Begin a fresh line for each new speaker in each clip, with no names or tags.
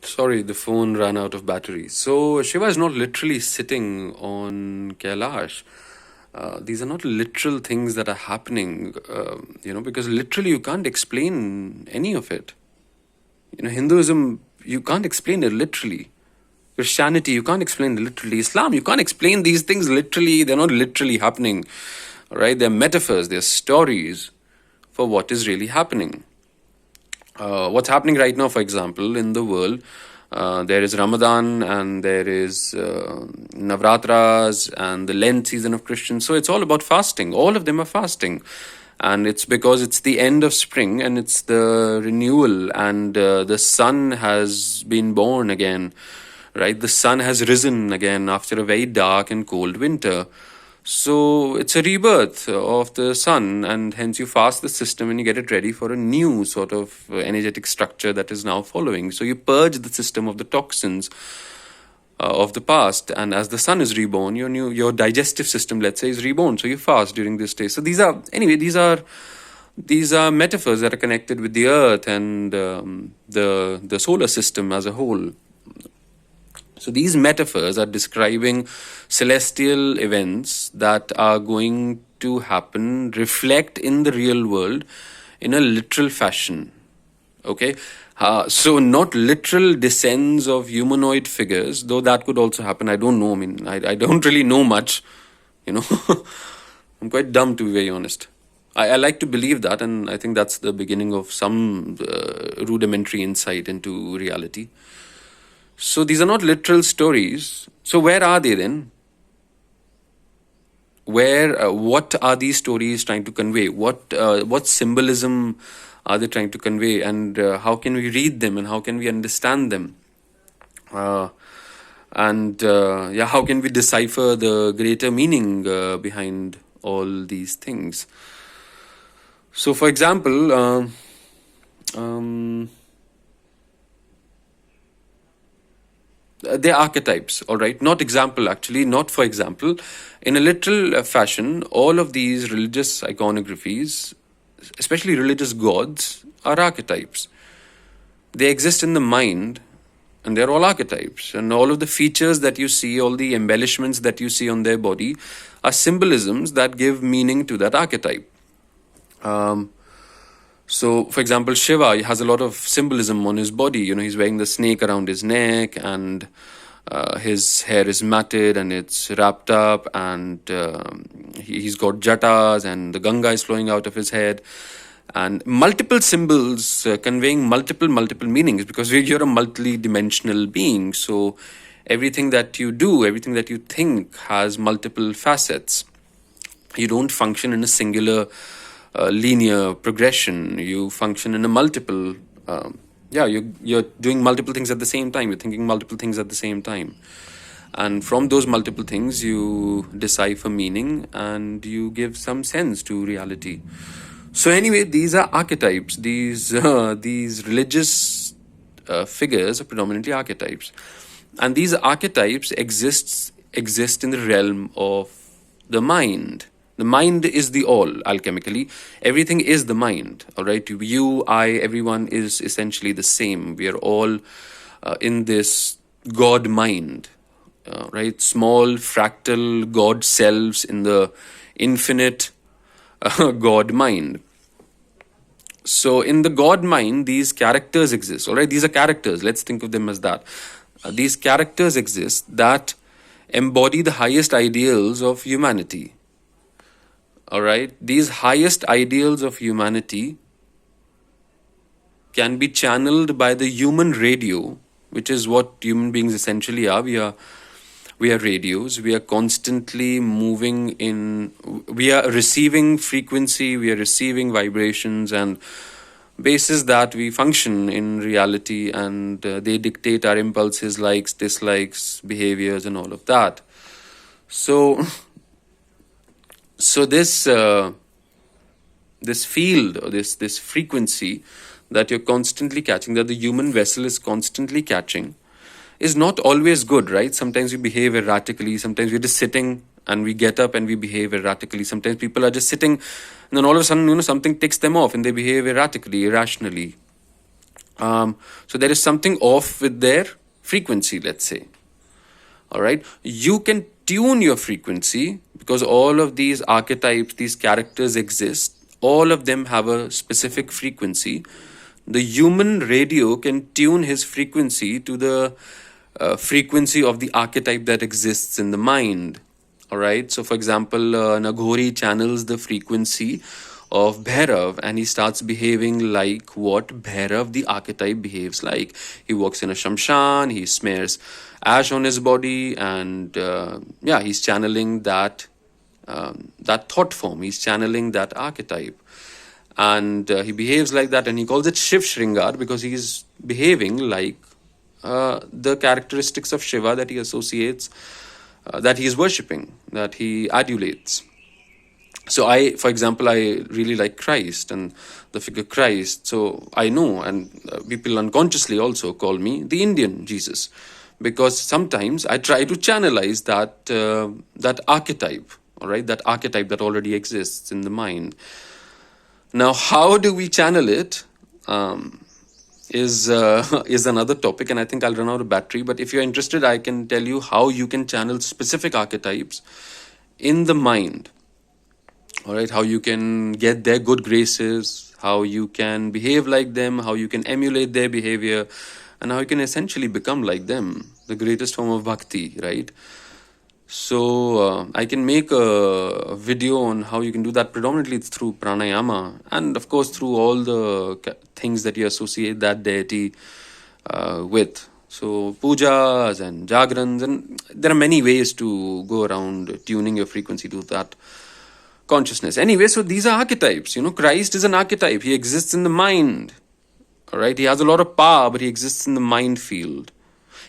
Sorry, the phone ran out of battery. So Shiva is not literally sitting on Kailash. These are not literal things that are happening, because literally you can't explain any of it. Hinduism, you can't explain it literally. Christianity, you can't explain it literally. Islam, you can't explain these things literally. They're not literally happening. All right, they're metaphors, they're stories for what is really happening. What's happening right now, for example, in the world, there is Ramadan and there is Navratras and the Lent season of Christians. So it's all about fasting. All of them are fasting. And it's because it's the end of spring and it's the renewal, and the sun has been born again, right? The sun has risen again after a very dark and cold winter. So it's a rebirth of the sun, and hence you fast the system and you get it ready for a new sort of energetic structure that is now following. So you purge the system of the toxins of the past, and as the sun is reborn, your digestive system, let's say, is reborn. So you fast during this day. So these are metaphors that are connected with the earth and the solar system as a whole. So these metaphors are describing celestial events that are going to happen, reflect in the real world in a literal fashion. Okay, so not literal descents of humanoid figures, though that could also happen. I don't know. I mean, I don't really know much. I'm quite dumb, to be very honest. I like to believe that, and I think that's the beginning of some rudimentary insight into reality. So these are not literal stories. So where are they then? What are these stories trying to convey? What symbolism are they trying to convey, and how can we read them, and how can we understand them? How can we decipher the greater meaning behind all these things? So, for example, they're archetypes, all right? Not example, actually, not for example. In a literal fashion, all of these religious iconographies, especially religious gods, are archetypes. They exist in the mind, and they're all archetypes. And all of the features that you see, all the embellishments that you see on their body, are symbolisms that give meaning to that archetype. So, for example, Shiva has a lot of symbolism on his body. He's wearing the snake around his neck, and his hair is matted and it's wrapped up, and he's got jatas, and the Ganga is flowing out of his head, and multiple symbols conveying multiple meanings, because you're a multi-dimensional being. So everything that you do, everything that you think, has multiple facets. You don't function in a singular linear progression. You function in a multiple. You're doing multiple things at the same time. You're thinking multiple things at the same time, and from those multiple things, you decipher meaning and you give some sense to reality. So anyway, these are archetypes. These religious figures are predominantly archetypes, and these archetypes exist in the realm of the mind. The mind is the all, alchemically. Everything is the mind, all right? You, I, everyone is essentially the same. We are all in this God mind, right? Small, fractal God selves in the infinite God mind. So in the God mind, these characters exist, all right? These are characters. Let's think of them as that. These characters exist that embody the highest ideals of humanity. All right, these highest ideals of humanity can be channeled by the human radio, which is what human beings essentially are. We are radios. We are constantly moving in. We are receiving frequency. We are receiving vibrations, and basis that we function in reality, and they dictate our impulses, likes, dislikes, behaviors, and all of that. So this field, or this frequency that you're constantly catching, that the human vessel is constantly catching, is not always good, right? Sometimes we behave erratically. Sometimes we're just sitting and we get up and we behave erratically. Sometimes people are just sitting, and then all of a sudden, something ticks them off and they behave erratically, irrationally. So there is something off with their frequency, let's say. All right. You can tune your frequency because all of these archetypes, these characters exist. All of them have a specific frequency. The human radio can tune his frequency to the frequency of the archetype that exists in the mind. All right. So, for example, Naghori channels the frequency of Bhairav and he starts behaving like what Bhairav, the archetype, behaves like. He walks in a shamshan, he smears ash on his body, and yeah, he's channeling that thought form. He's channeling that archetype. And he behaves like that, and he calls it Shiv Shringar because he's behaving like the characteristics of Shiva that he associates, that he is worshipping, that he adulates. So for example, I really like Christ and the figure Christ. So I know, and people unconsciously also call me the Indian Jesus, because sometimes I try to channelize that archetype. All right, that archetype that already exists in the mind. Now, how do we channel it? Is another topic, and I think I'll run out of battery. But if you're interested, I can tell you how you can channel specific archetypes in the mind. All right, how you can get their good graces, how you can behave like them, how you can emulate their behavior, and how you can essentially become like them, the greatest form of bhakti, right? So I can make a video on how you can do that, predominantly through pranayama, and of course through all the things that you associate that deity with. So pujas and jagrans, and there are many ways to go around tuning your frequency to that consciousness. Anyway, so these are archetypes. Christ is an archetype. He exists in the mind. All right, he has a lot of power, but he exists in the mind field.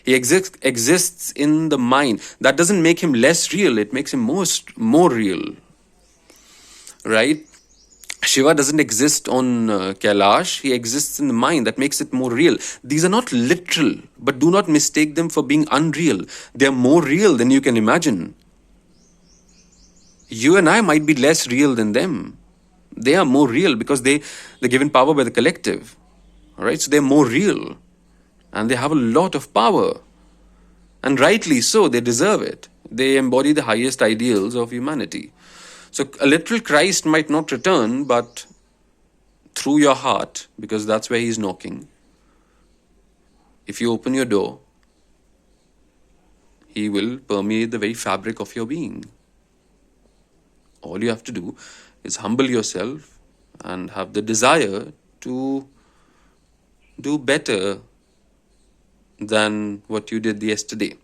He exists in the mind. That doesn't make him less real. It makes him more real. Right? Shiva doesn't exist on Kailash. He exists in the mind. That makes it more real. These are not literal, but do not mistake them for being unreal. They are more real than you can imagine. You and I might be less real than them. They are more real because they're given power by the collective. All right? So they're more real. And they have a lot of power. And rightly so, they deserve it. They embody the highest ideals of humanity. So a literal Christ might not return, but through your heart, because that's where he's knocking. If you open your door, he will permeate the very fabric of your being. All you have to do is humble yourself and have the desire to do better than what you did yesterday,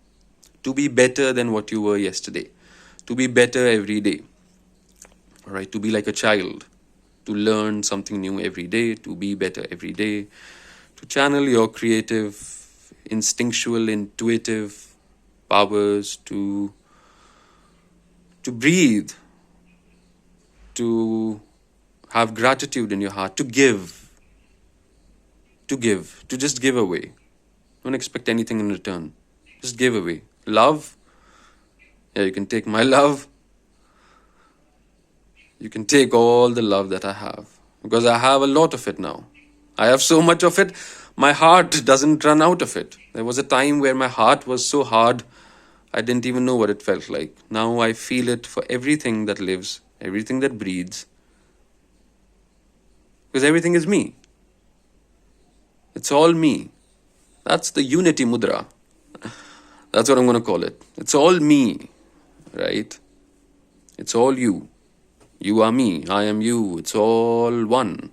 to be better than what you were yesterday, to be better every day. All right, to be like a child, to learn something new every day, to be better every day, to channel your creative, instinctual, intuitive powers, to breathe, to have gratitude in your heart, to just give away. Don't expect anything in return. Just give away. Love. Yeah, you can take my love. You can take all the love that I have. Because I have a lot of it now. I have so much of it, my heart doesn't run out of it. There was a time where my heart was so hard, I didn't even know what it felt like. Now I feel it for everything that lives, everything that breathes. Because everything is me. It's all me. That's the unity mudra. That's what I'm going to call it. It's all me, right? It's all you. You are me. I am you. It's all one.